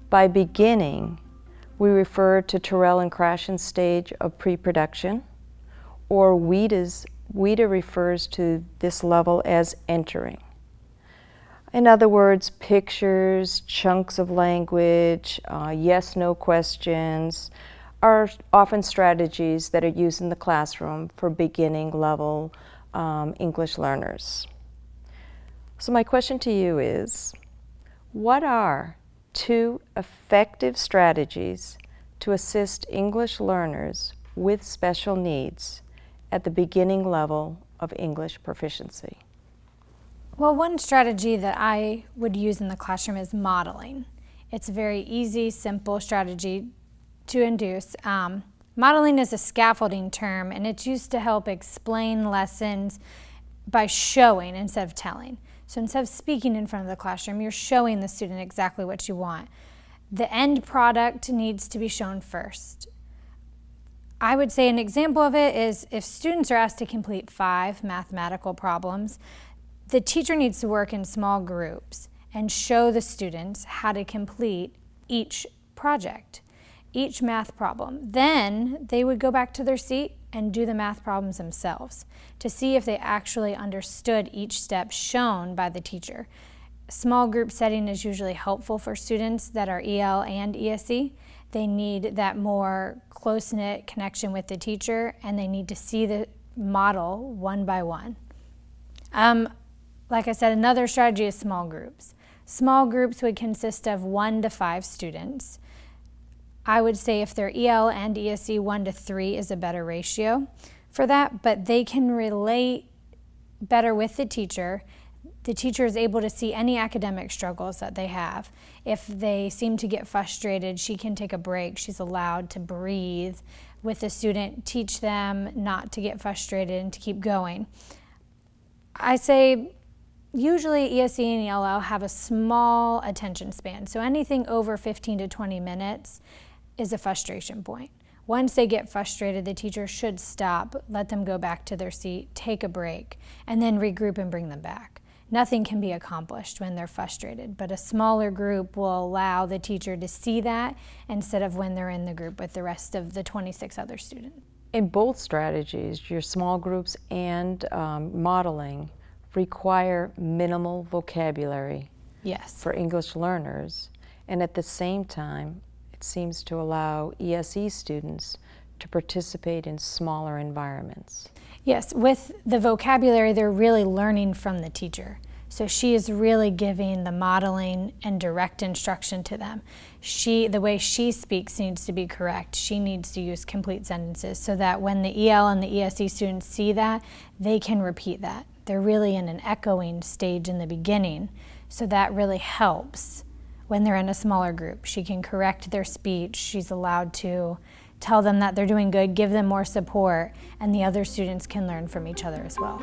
By beginning, we refer to Terrell and Krashen's stage of pre-production, or WIDA refers to this level as entering. In other words, pictures, chunks of language, yes-no questions are often strategies that are used in the classroom for beginning level English learners. So my question to you is, what are 2 effective strategies to assist English learners with special needs at the beginning level of English proficiency? Well, one strategy that I would use in the classroom is modeling. It's a very easy, simple strategy to induce. Modeling is a scaffolding term, and it's used to help explain lessons by showing instead of telling. So instead of speaking in front of the classroom, you're showing the student exactly what you want. The end product needs to be shown first. I would say an example of it is if students are asked to complete 5 mathematical problems, the teacher needs to work in small groups and show the students how to complete each project, each math problem. Then they would go back to their seat and do the math problems themselves to see if they actually understood each step shown by the teacher. Small group setting is usually helpful for students that are EL and ESE. They need that more close-knit connection with the teacher, and they need to see the model one by one. Like I said, another strategy is small groups. Small groups would consist of 1 to 5 students. I would say if they're EL and ESE, 1 to 3 is a better ratio for that, but they can relate better with the teacher. The teacher is able to see any academic struggles that they have. If they seem to get frustrated, she can take a break. She's allowed to breathe with the student, teach them not to get frustrated and to keep going. I say usually ESE and ELL have a small attention span, so anything over 15 to 20 minutes is a frustration point. Once they get frustrated, the teacher should stop, let them go back to their seat, take a break, and then regroup and bring them back. Nothing can be accomplished when they're frustrated, but a smaller group will allow the teacher to see that instead of when they're in the group with the rest of the 26 other students. In both strategies, your small groups and modeling require minimal vocabulary for English learners, and at the same time, it seems to allow ESE students to participate in smaller environments. Yes, with the vocabulary, they're really learning from the teacher. So she is really giving the modeling and direct instruction to them. The way she speaks needs to be correct. She needs to use complete sentences so that when the EL and the ESE students see that, they can repeat that. They're really in an echoing stage in the beginning, so that really helps when they're in a smaller group. She can correct their speech. She's allowed to tell them that they're doing good, give them more support, and the other students can learn from each other as well.